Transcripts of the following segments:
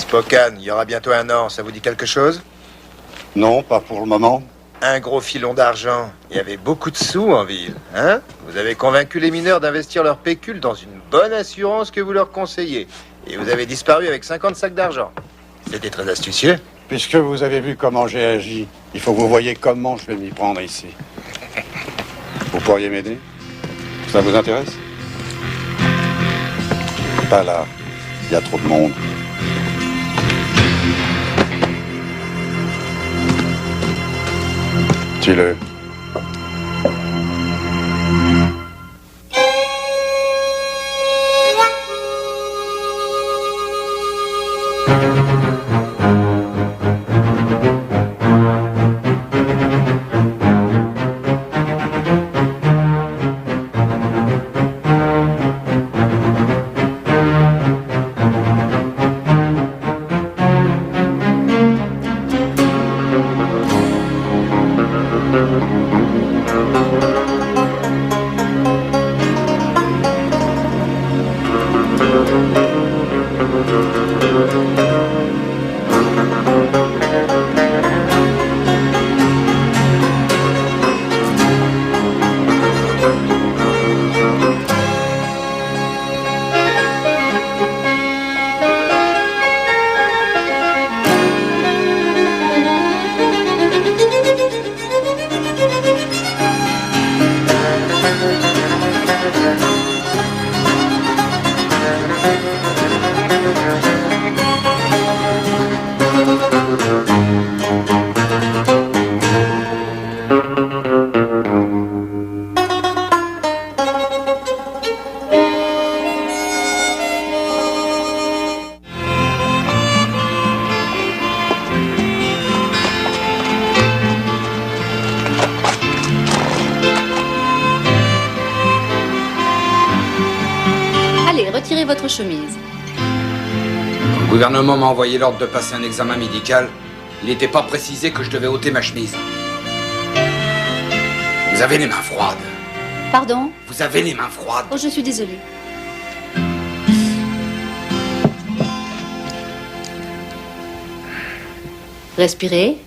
Spokane, il y aura bientôt un an, ça vous dit quelque chose? Non, pas pour le moment. Un gros filon d'argent. Il y avait beaucoup de sous en ville, hein? Vous avez convaincu les mineurs d'investir leur pécule dans une bonne assurance que vous leur conseillez. Et vous avez disparu avec 50 sacs d'argent. C'était très astucieux. Puisque vous avez vu comment j'ai agi, il faut que vous voyez comment je vais m'y prendre ici. Vous pourriez m'aider? Ça vous intéresse? Pas là. Il y a trop de monde. Tue-le. Retirez votre chemise. Quand le gouvernement m'a envoyé l'ordre de passer un examen médical, il n'était pas précisé que je devais ôter ma chemise. Vous avez les mains froides. Pardon? Vous avez les mains froides. Oh, je suis désolée. Respirez.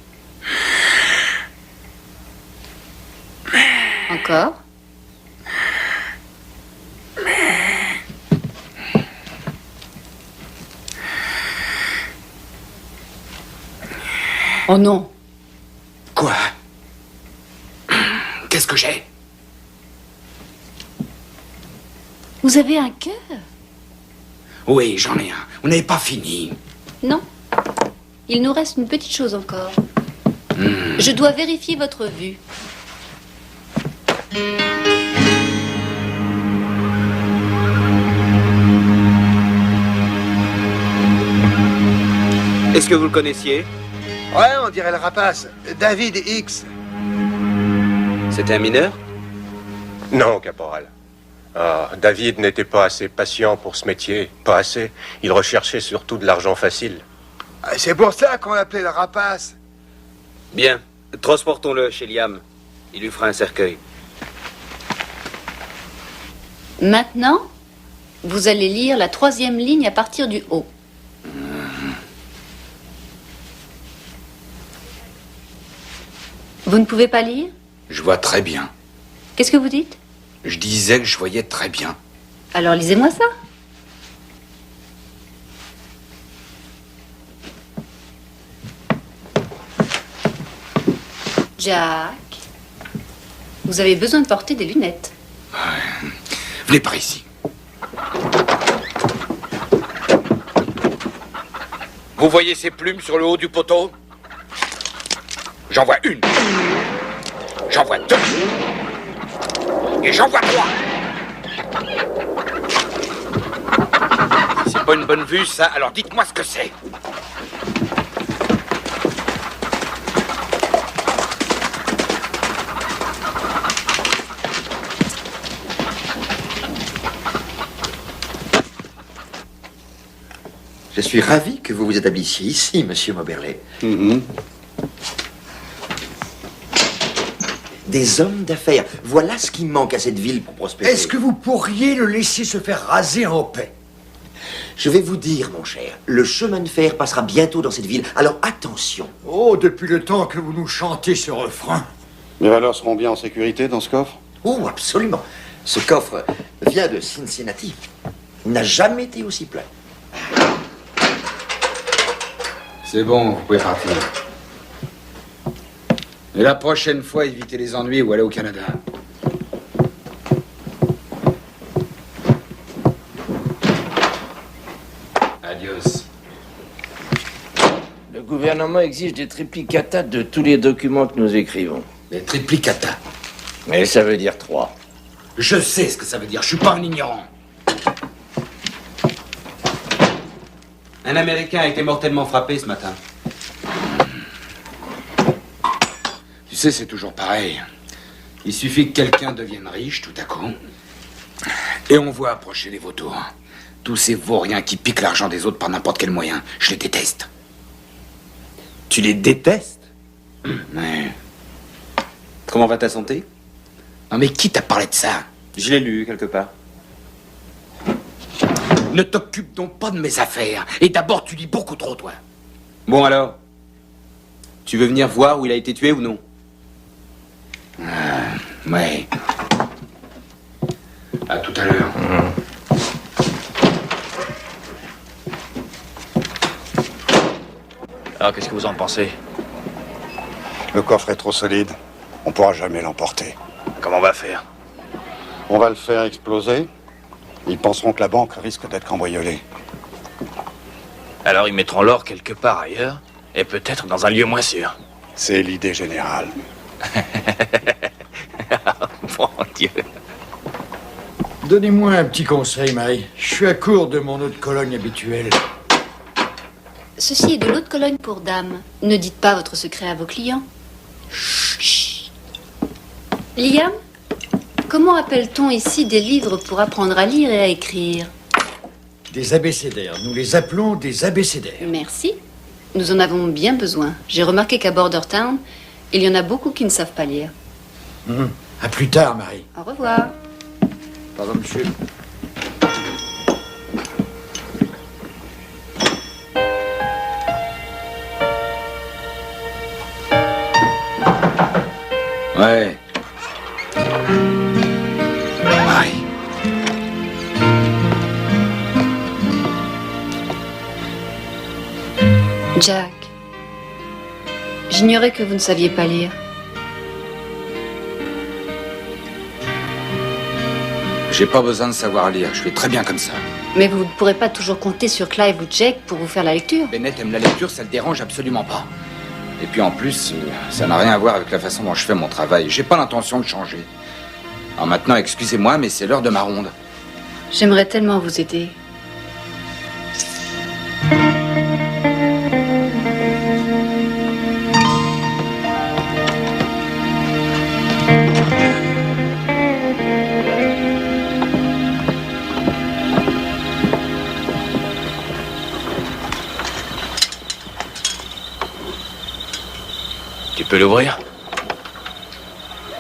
Encore. Oh non. Quoi? Qu'est-ce que j'ai? Vous avez un cœur? Oui, j'en ai un. Vous n'avez pas fini. Non. Il nous reste une petite chose encore. Je dois vérifier votre vue. Est-ce que vous le connaissiez? Ouais, on dirait le rapace. David X. C'était un mineur? Non, caporal. David n'était pas assez patient pour ce métier. Pas assez. Il recherchait surtout de l'argent facile. C'est pour ça qu'on l'appelait le rapace. Bien. Transportons-le chez Liam. Il lui fera un cercueil. Maintenant, vous allez lire la 3e ligne à partir du haut. Vous ne pouvez pas lire? Je vois très bien. Qu'est-ce que vous dites? Je disais que je voyais très bien. Alors lisez-moi ça. Jack, vous avez besoin de porter des lunettes. Venez par ici. Vous voyez ces plumes sur le haut du poteau? J'en vois une. J'en vois deux. Et j'en vois trois. C'est pas une bonne vue, ça. Alors dites-moi ce que c'est. Je suis ravi que vous vous établissiez ici, monsieur Moberley. Des hommes d'affaires. Voilà ce qui manque à cette ville pour prospérer. Est-ce que vous pourriez le laisser se faire raser en paix? Je vais vous dire, mon cher, le chemin de fer passera bientôt dans cette ville, alors attention. Oh, depuis le temps que vous nous chantez ce refrain. Mes valeurs seront bien en sécurité dans ce coffre? Oh, absolument. Ce coffre vient de Cincinnati. Il n'a jamais été aussi plein. C'est bon, vous pouvez partir. Et la prochaine fois, évitez les ennuis ou allez au Canada. Adios. Le gouvernement exige des triplicata de tous les documents que nous écrivons. Les triplicata. Mais ça veut dire 3. Je sais ce que ça veut dire, je suis pas un ignorant. Un Américain a été mortellement frappé ce matin. Tu sais, c'est toujours pareil. Il suffit que quelqu'un devienne riche tout à coup. Et on voit approcher les vautours. Tous ces vauriens qui piquent l'argent des autres par n'importe quel moyen. Je les déteste. Tu les détestes? Ouais. Comment va ta santé? Non mais qui t'a parlé de ça? Je l'ai lu quelque part. Ne t'occupe donc pas de mes affaires. Et d'abord, tu lis beaucoup trop, toi. Bon alors, tu veux venir voir où il a été tué ou non? Ouais. À tout à l'heure. Alors, qu'est-ce que vous en pensez? Le coffre est trop solide. On pourra jamais l'emporter. Comment on va faire? On va le faire exploser. Ils penseront que la banque risque d'être cambriolée. Alors, ils mettront l'or quelque part ailleurs, et peut-être dans un lieu moins sûr. C'est l'idée générale. Mon Dieu. Donnez-moi un petit conseil, Marie. Je suis à court de mon eau de Cologne habituelle. Ceci est de l'eau de Cologne pour dames. Ne dites pas votre secret à vos clients. Chut. Liam, comment appelle-t-on ici des livres pour apprendre à lire et à écrire? Des abécédaires. Nous les appelons des abécédaires. Merci. Nous en avons bien besoin. J'ai remarqué qu'à Bordertown, il y en a beaucoup qui ne savent pas lire. À plus tard, Marie. Au revoir. Pardon, monsieur. Ouais. Marie. Jack, j'ignorais que vous ne saviez pas lire. J'ai pas besoin de savoir lire, je fais très bien comme ça. Mais vous ne pourrez pas toujours compter sur Clive ou Jack pour vous faire la lecture. Bennett aime la lecture, ça le dérange absolument pas. Et puis en plus, ça n'a rien à voir avec la façon dont je fais mon travail. J'ai pas l'intention de changer. Alors maintenant, excusez-moi, mais c'est l'heure de ma ronde. J'aimerais tellement vous aider. Tu peux l'ouvrir?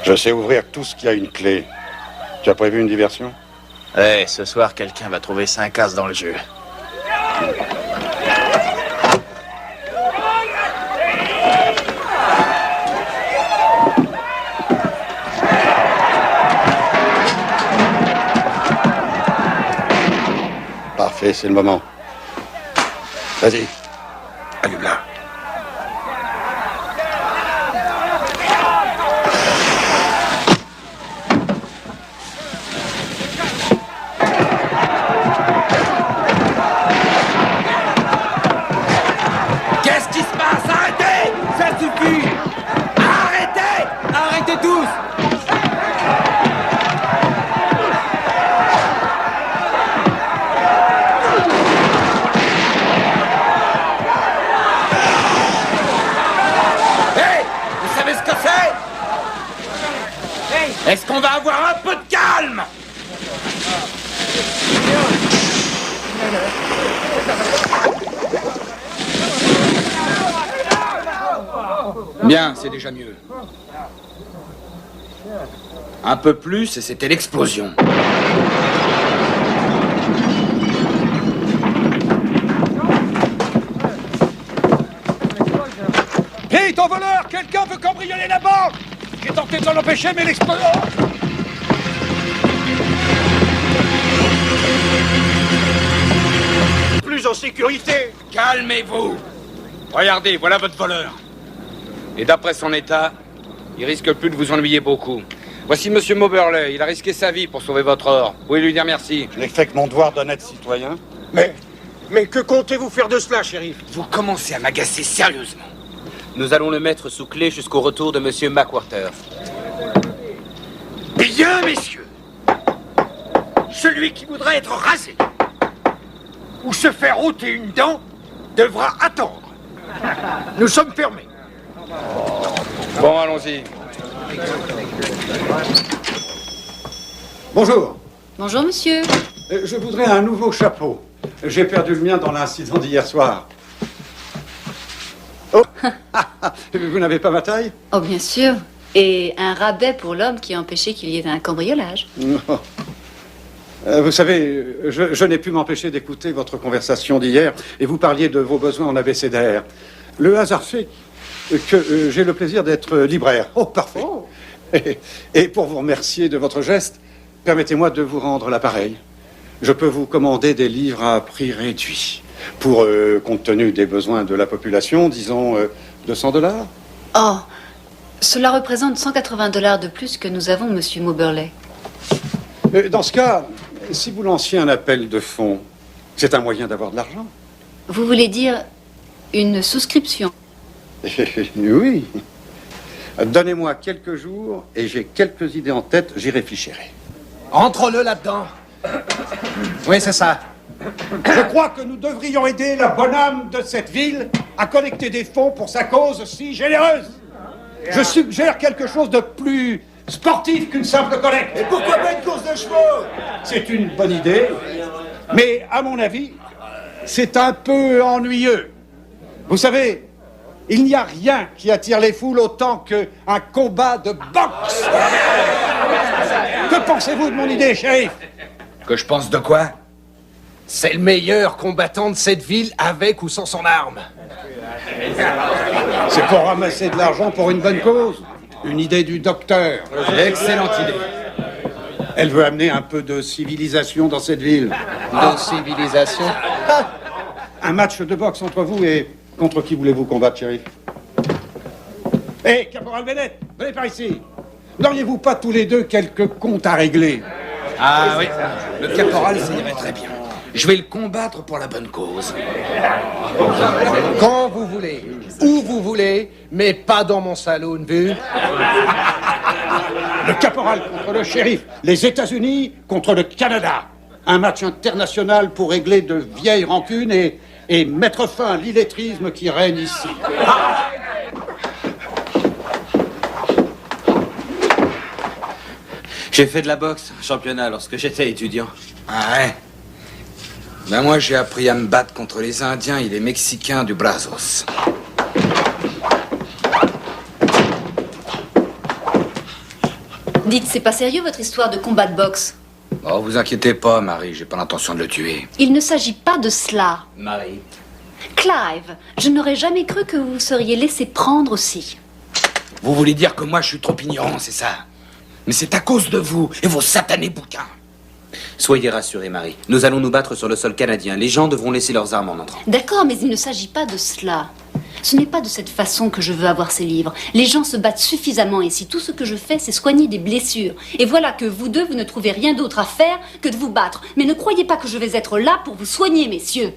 Je sais ouvrir tout ce qui a une clé. Tu as prévu une diversion? Ouais, ce soir, quelqu'un va trouver 5 as dans le jeu. Parfait, c'est le moment. Vas-y. Allume-la. Qu'est-ce qui se passe? Arrêtez! Ça suffit! Arrêtez! Arrêtez tous! Hey! Vous savez ce que c'est? Est-ce qu'on va avoir un peu de calme? Bien, c'est déjà mieux. Un peu plus et c'était l'explosion. Dites aux voleurs, quelqu'un veut cambrioler la banque. J'ai tenté de l'en empêcher, mais l'explosion... Plus en sécurité. Calmez-vous. Regardez, voilà votre voleur. Et d'après son état, il risque plus de vous ennuyer beaucoup. Voici Monsieur Moberley. Il a risqué sa vie pour sauver votre or. Vous pouvez lui dire merci. Je n'ai fait que mon devoir d'honnête citoyen. Mais que comptez-vous faire de cela, shérif? Vous commencez à m'agacer sérieusement. Nous allons le mettre sous clé jusqu'au retour de Monsieur McWhorter. Bien, messieurs. Celui qui voudra être rasé ou se faire ôter une dent devra attendre. Nous sommes fermés. Bon, allons-y. Bonjour. Bonjour, monsieur. Je voudrais un nouveau chapeau. J'ai perdu le mien dans l'incident d'hier soir. Oh. Vous n'avez pas ma taille? Oh, bien sûr. Et un rabais pour l'homme qui a empêché qu'il y ait un cambriolage. Non. Vous savez, je n'ai pu m'empêcher d'écouter votre conversation d'hier et vous parliez de vos besoins en abécédaire. Le hasard fait que j'ai le plaisir d'être libraire. Oh, parfait. Oh. Et pour vous remercier de votre geste, permettez-moi de vous rendre l'appareil. Je peux vous commander des livres à prix réduit. Pour, compte tenu des besoins de la population, disons $200. Oh, cela représente $180 de plus que nous avons, monsieur Moberley. Dans ce cas, si vous lanciez un appel de fonds, c'est un moyen d'avoir de l'argent. Vous voulez dire une souscription? Oui. Donnez-moi quelques jours et j'ai quelques idées en tête, j'y réfléchirai. Entre-le là-dedans. Oui, c'est ça. Je crois que nous devrions aider la bonne âme de cette ville à collecter des fonds pour sa cause si généreuse. Je suggère quelque chose de plus sportif qu'une simple collecte. Et pourquoi pas une course de chevaux? C'est une bonne idée, mais à mon avis, c'est un peu ennuyeux. Vous savez, il n'y a rien qui attire les foules autant qu'un combat de boxe. Que pensez-vous de mon idée, shérif? Que je pense de quoi? C'est le meilleur combattant de cette ville avec ou sans son arme. C'est pour ramasser de l'argent pour une bonne cause. Une idée du docteur. Excellente idée. Elle veut amener un peu de civilisation dans cette ville. De civilisation? Un match de boxe entre vous et contre qui voulez-vous combattre, shérif? Hé, Caporal Bennett, venez par ici. N'auriez-vous pas tous les deux quelques comptes à régler? Ah oui, le caporal, ça irait très bien. Je vais le combattre pour la bonne cause. Quand vous voulez, où vous voulez, mais pas dans mon saloon, vu? Le caporal contre le shérif. Les États-Unis contre le Canada. Un match international pour régler de vieilles rancunes et mettre fin à l'illettrisme qui règne ici. J'ai fait de la boxe, championnat, lorsque j'étais étudiant. Ah ouais? Ben moi, j'ai appris à me battre contre les Indiens et les Mexicains du Brazos. Dites, c'est pas sérieux votre histoire de combat de boxe? Oh, vous inquiétez pas, Marie, j'ai pas l'intention de le tuer. Il ne s'agit pas de cela. Marie. Clive, je n'aurais jamais cru que vous vous seriez laissé prendre aussi. Vous voulez dire que moi, je suis trop ignorant, c'est ça? Mais c'est à cause de vous et vos satanés bouquins. Soyez rassurée, Marie. Nous allons nous battre sur le sol canadien. Les gens devront laisser leurs armes en entrant. D'accord, mais il ne s'agit pas de cela. Ce n'est pas de cette façon que je veux avoir ces livres. Les gens se battent suffisamment ici. Tout ce que je fais, c'est soigner des blessures. Et voilà que vous deux, vous ne trouvez rien d'autre à faire que de vous battre. Mais ne croyez pas que je vais être là pour vous soigner, messieurs.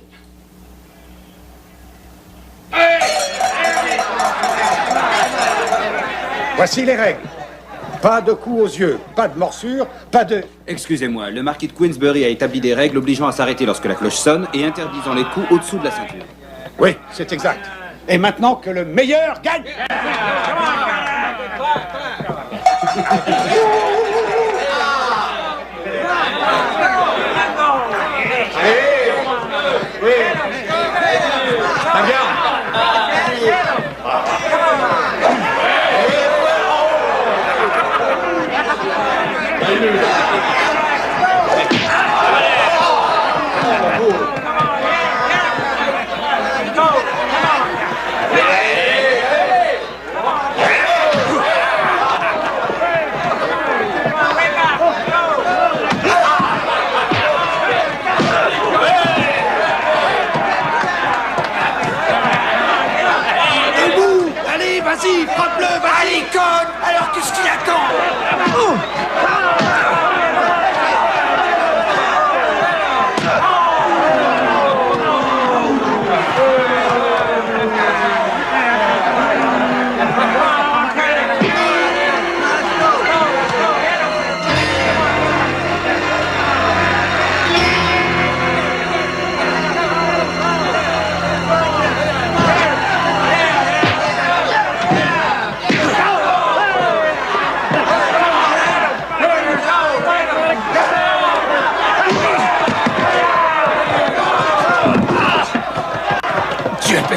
Voici les règles. Pas de coups aux yeux, pas de morsure, pas de... Excusez-moi, le marquis de Queensbury a établi des règles obligeant à s'arrêter lorsque la cloche sonne et interdisant les coups au-dessous de la ceinture. Oui, c'est exact. Et maintenant que le meilleur gagne.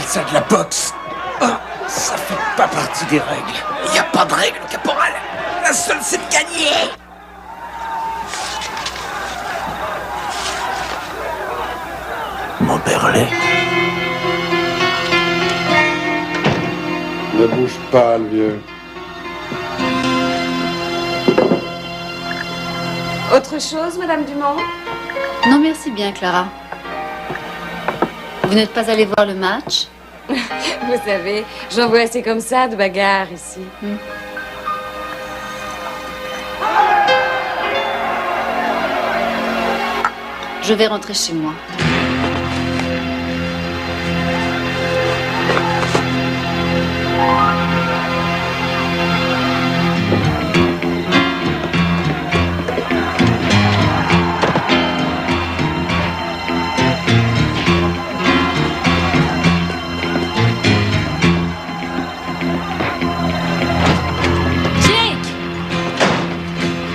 ça de la boxe. Oh, ça fait pas partie des règles. Il n'y a pas de règles, caporal. La seule, c'est de gagner. Moberley. Ne bouge pas, le vieux. Autre chose, Madame Dumont? Non, merci bien, Clara. Vous n'êtes pas allée voir le match? Vous savez, j'en vois assez comme ça de bagarres ici. Je vais rentrer chez moi.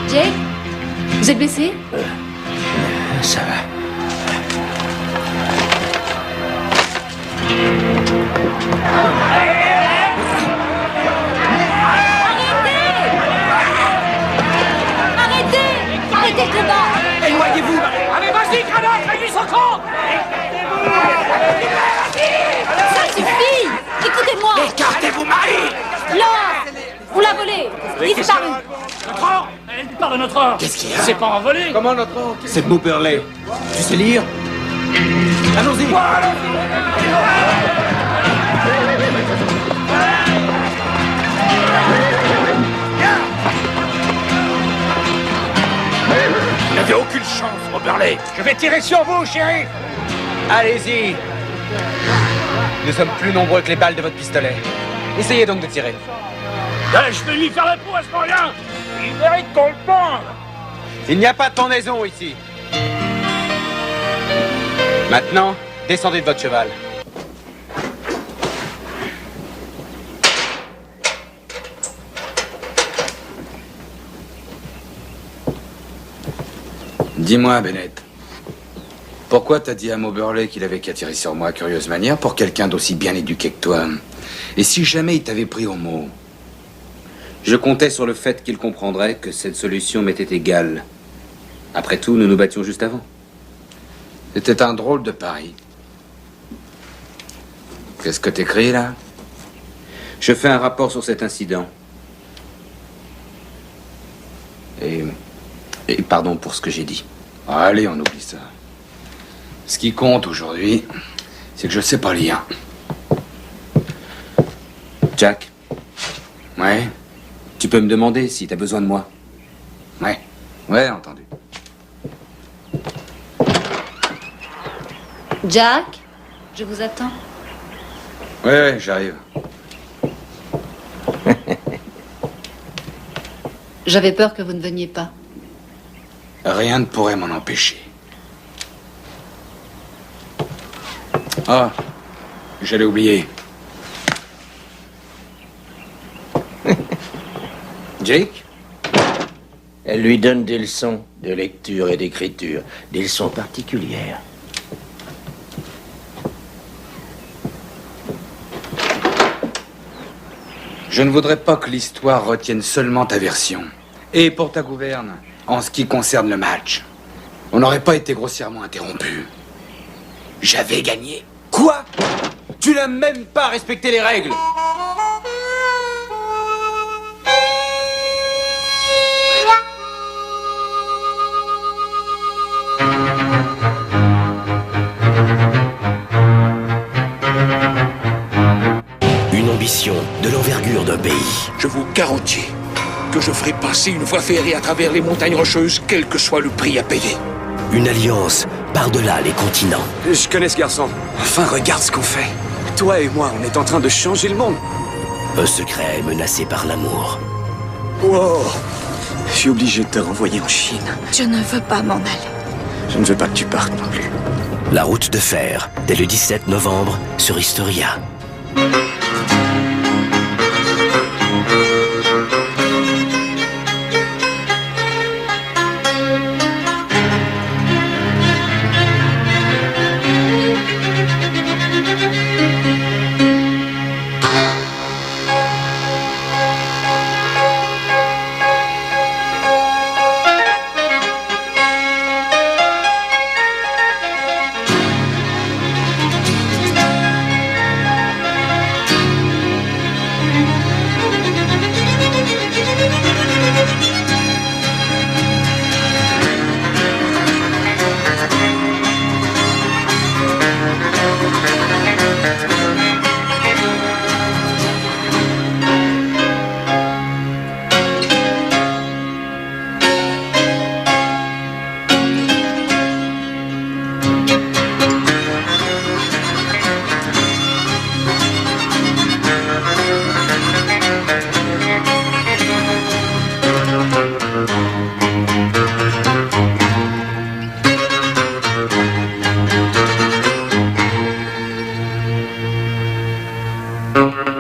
Jake, vous êtes blessé? Ça va. Arrêtez le combat! Éloignez-vous! Allez, vas-y, grenade, réduis son camp! Ça suffit! Écoutez-moi! Écartez-vous, Marie! Là! On l'a volé! Disparu! Notre or! Elle part de notre or! Qu'est-ce qu'il y a? C'est pas envolé! Comment notre or? C'est Moberley. Tu sais lire? Allons-y. Vous n'avez aucune chance, Moberley! Je vais tirer sur vous, chéri! Allez-y. Nous sommes plus nombreux que les balles de votre pistolet. Essayez donc de tirer. Je vais lui faire la peau à ce moment-là! Il mérite qu'on le pende! Il n'y a pas de pendaison ici. Maintenant, descendez de votre cheval. Dis-moi, Bennett. Pourquoi t'as dit à Moberley qu'il avait qu'à tirer sur moi, curieuse manière, pour quelqu'un d'aussi bien éduqué que toi? Et si jamais il t'avait pris au mot? Je comptais sur le fait qu'il comprendrait que cette solution m'était égale. Après tout, nous nous battions juste avant. C'était un drôle de pari. Qu'est-ce que t'écris, là? Je fais un rapport sur cet incident. Et pardon pour ce que j'ai dit. Allez, on oublie ça. Ce qui compte aujourd'hui, c'est que je sais pas lire. Jack, Ouais? tu peux me demander si t'as besoin de moi. Ouais. Ouais, entendu. Jack, je vous attends. Ouais, j'arrive. J'avais peur que vous ne veniez pas. Rien ne pourrait m'en empêcher. Ah, j'allais oublier. Jake? Elle lui donne des leçons de lecture et d'écriture, des leçons particulières. Je ne voudrais pas que l'histoire retienne seulement ta version. Et pour ta gouverne, en ce qui concerne le match, on n'aurait pas été grossièrement interrompu. J'avais gagné. Quoi? Tu n'as même pas respecté les règles. Une ambition de l'envergure d'un pays. Je vous garantis que je ferai passer une voie ferrée à travers les montagnes rocheuses, quel que soit le prix à payer. Une alliance par-delà les continents. Je connais ce garçon. Enfin, regarde ce qu'on fait. Toi et moi, on est en train de changer le monde. Un secret menacé par l'amour. Wow. Je suis obligé de te renvoyer en Chine. Je ne veux pas m'en aller. Je ne veux pas que tu partes non plus. La route de fer, dès le 17 novembre, sur Historia. Thank you.